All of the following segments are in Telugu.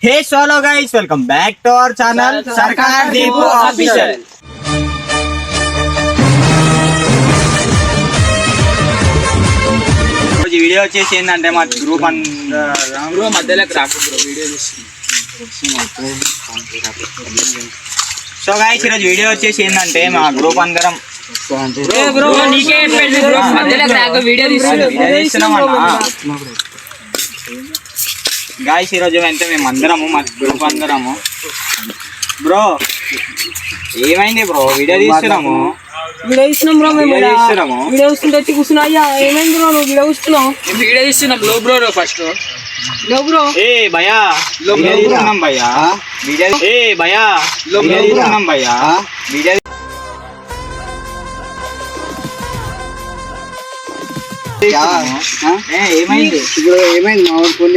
Hey solo guys, welcome back to our channel Sarkar Deepu Official. ఈ వీడియో వచ్చేసి ఏంటంటే మా గ్రూప్ మధ్యలోకి రాకు వీడియో సో గైస్ ఈరోజు వీడియో వచ్చేసి ఏంటంటే మా గ్రూప్ అందరం గాయస్ ఈరోజు అంటే మేము అందరము మా గ్రూప్ అందరము బ్రో ఏమైంది బ్రో వీడియో తీస్తున్నాము కూర్చున్నా ఏమైంది బ్రో నువ్వు వీడియో కూర్చున్నావు వీడియో తీస్తున్నాం లో బ్రో ఫస్ట్ లో బ్రో ఏ భయ్యా వీడియో తీస్తున్నాం భయ్యా వీడియో ఏ భయ్యా వీడియో తీస్తున్నాం భయ్యా వీడియో ఏమైంది ఏమైంది మావాడు ఫోన్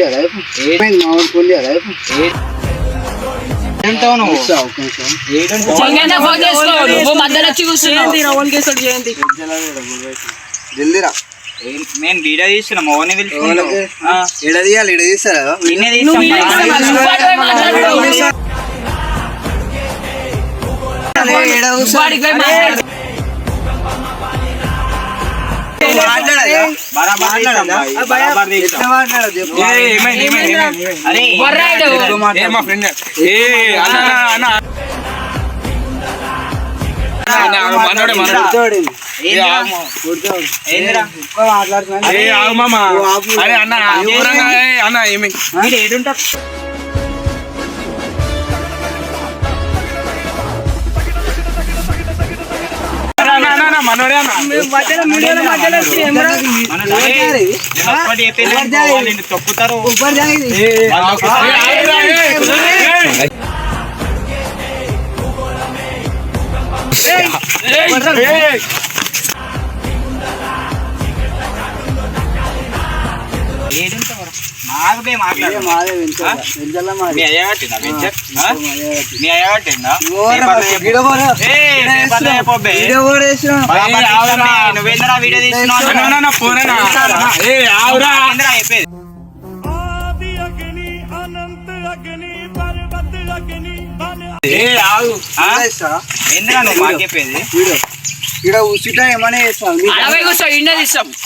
చేయాలి ఏంటావు నువ్వు జల్దీరా మేము వీడియో తీస్తున్నాం ఓని ఇడ తీయాలి ఇడ తీస్తారా ఏడుంటా తొక్కుతారు మాకు మాట్లాడు మీ అయ్యా కట్టిందా మీ అయ్యా కట్టిందా నువ్వేంద్రా వీడియో తీసుకున్నావు చెప్పేది ఏంద్రా నువ్వు మాకు చెప్పేది ఇక్కడ ఉచిత ఏమన్నా చేస్తాం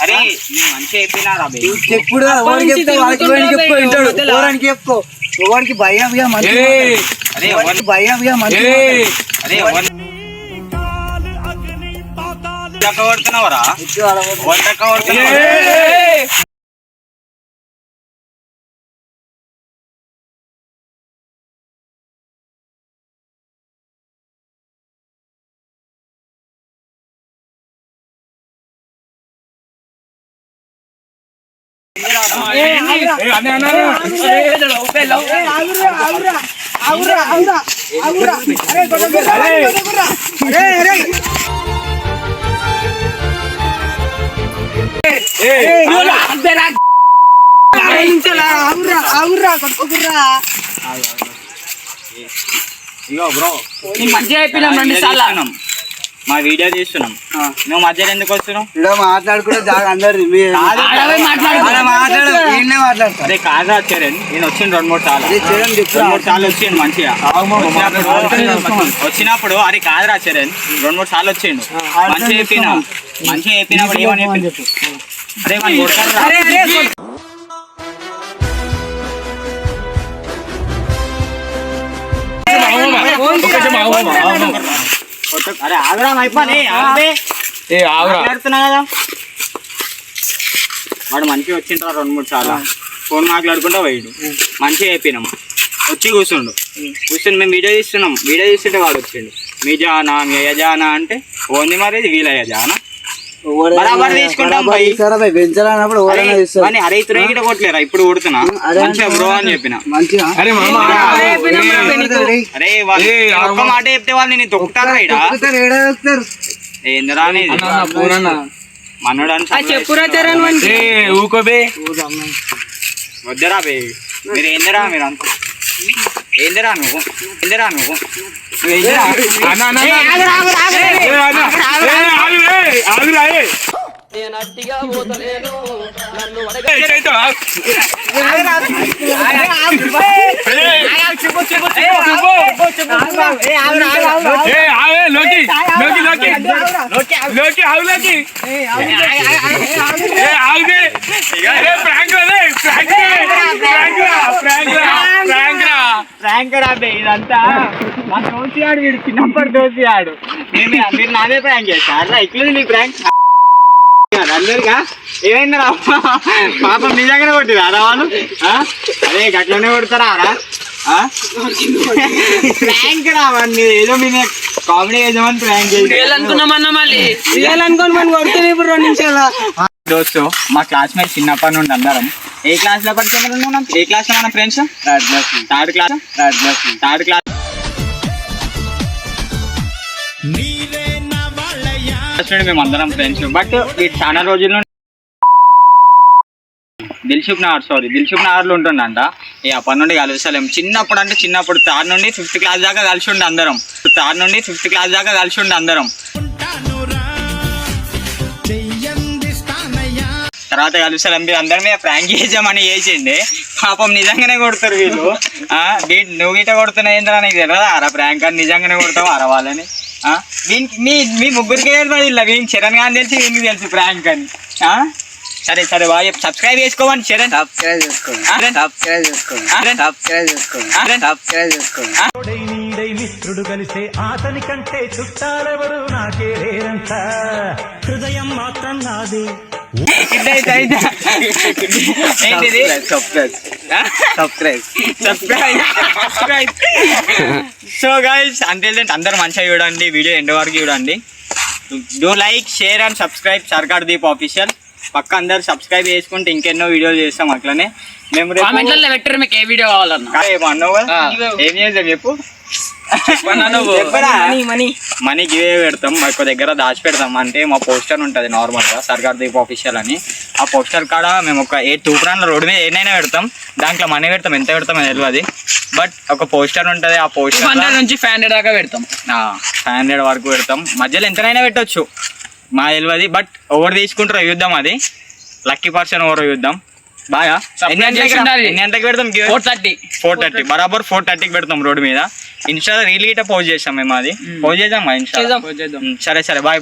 అరే మంచిగా చెప్పినారా చెప్పుడు ఎవరికి చెప్పుకో ఎవరికి భయం అరే భయం అరే కొడుతున్నావరా ఇగో బ్రో మంచిగా అయిపోయినాం రెండు సార్లు మా వీడియో తీస్తున్నాం నువ్వు మధ్యలో ఎందుకు వస్తున్నావు ఇక్కడ మాట్లాడుకుంటే జాగా అందరు అదే కాదా చరణ్ నేను వచ్చిండు 2-3 సార్లు వచ్చిండు మంచిగా వచ్చినప్పుడు అరే కాదురా చరణ్ 2-3 సార్లు వచ్చిండు మంచిగా చెప్పినప్పుడు ఏమని చెప్పింది అరే మన అరే ఆగ్రా అయిపోయి ఆడుతున్నా కదా వాడు మంచిగా వచ్చిండ్రా 2-3 సార్లు ఫోన్ మాట్లాడుకుంటా పోయాడు మంచిగా అయిపోయినాం వచ్చి కూర్చుండు మేము వీడియో తీస్తుంటే వాడు వచ్చిండు మీ జానా మీ అయ్యజానా అంటే ఓన్లీ మరి వీలయ్య జానా బరాబర్ తీసుకుంటాం అరే ఇతర కొట్టలేరా ఇప్పుడు కొడుతున్నా మంచిగా బ్రో అని చెప్పిన అరే ఒక్క మాట చెప్తే వాళ్ళు నేను తొక్కుతారా ఏందిరా మనోడు ఊకోబే వద్దరా బే మీరు ఏందిరా మీరు అంత ఏందిరా నువ్వు నేనట్టిగా పోతలేను నన్ను ప్రాంక్ రాబే ఇదంతా మా దోసియాడు వీడు చిన్నప్పటి దోసియాడు మీరు నాదే ప్రాంక్ చేస్తారా ఇట్లా నీ ప్రాంక్ అందరిగా ఏమైంది రా పాపం నిజంగానే కొట్టిరా రా వాళ్ళు అదే గట్లనే కొడతారా రా ప్రాంక్ రావన్నీ ఏదో మీద కామెడీ చేద్దామని ప్రాంక్ అనుకున్నామన్నా మళ్ళీ అనుకోని మనం కొడుతుంది ఇప్పుడు 2 నిమిషాలు దోస్తు మా క్లాస్మేట్ చిన్నప్పటి నుండి అందరం ఏ క్లాస్ లో పరిచయం ఉన్నాం ఏ క్లాస్ లో మన ఫ్రెండ్స్ థర్డ్ క్లాస్ మేము అందరం ఫ్రెండ్స్ బట్ ఈ చాలా రోజుల్లో దిల్సుఖ్ నగర్ లో ఉంటుండంట ఇక అప్పటి నుండి కలిసలేం చిన్నప్పుడు థర్డ్ నుండి 5th క్లాస్ దాకా కలిసి ఉండే అందరం తర్వాత కలుసలేం అందరి మీద ప్రాంక్ చేసామని చేసిండే పాపం నిజంగానే కొడతారు వీళ్ళు నువ్వు గిట్ట కొడుతున్నావు ఏంటో నీకు తెలియదా అరా ప్రాంక్ అని నిజంగానే కొడతావు అర వాళ్ళని మీ ముగ్గురికి ఇలా వీనికి చరణ్ గాని తెలిసి వీనికి తెలుసు ప్రాంక్ అని సరే బాగా సబ్స్క్రైబ్ చేసుకోమని చరణ్ మిత్రుడు కలిసే అతని కంటే చుట్టాలెవరు నాకే లేరంట హృదయం మాత్రం నాదే సో గైస్ అందరు మంచిగా చూడండి వీడియో ఎండ్ వరకు చూడండి do like share and subscribe సర్కార్ దీప్ ఆఫీషియల్ పక్క అందరు సబ్స్క్రైబ్ చేసుకుంటే ఇంకెన్నో వీడియోలు చేస్తాం అట్లనే మేము పెట్టరు మీకు ఏ వీడియో కావాలన్నా ఏం చేద్దాం చెప్పు మనీ గివే పెడతాం మాకు దగ్గర దాచి పెడతాం అంటే మా పోస్టర్ ఉంటుంది నార్మల్గా సర్కార్ దీప్ ఆఫీషియల్ అని ఆ పోస్టర్ కాడ మేము ఒక 8 తూపురాన్ల రోడ్డు మీద ఏదైనా పెడతాం దాంట్లో మనీ పెడతాం ఎంత పెడతాం అని తెలియదు బట్ ఒక పోస్టర్ ఉంటుంది ఆ పోస్టర్ 100 నుంచి 500 దాకా పెడతాం 500 వరకు పెడతాం మధ్యలో ఎంతనైనా పెట్టొచ్చు మా తెలియదు బట్ ఎవరు తీసుకుంటారో చూద్దాం అది లక్కీ పర్సన్ ఎవరో చూద్దాం బాగా ఎన్ని గంటలకు పెడతాం 4:30 బరాబర్ 4:30కి పెడతాం రోడ్డు మీద ఇన్స్టాలో రీల్ గిట్ట పోస్ట్ చేస్తాం మేము అది పోస్ట్ చేద్దాం ఇన్స్టా సరే బాయ్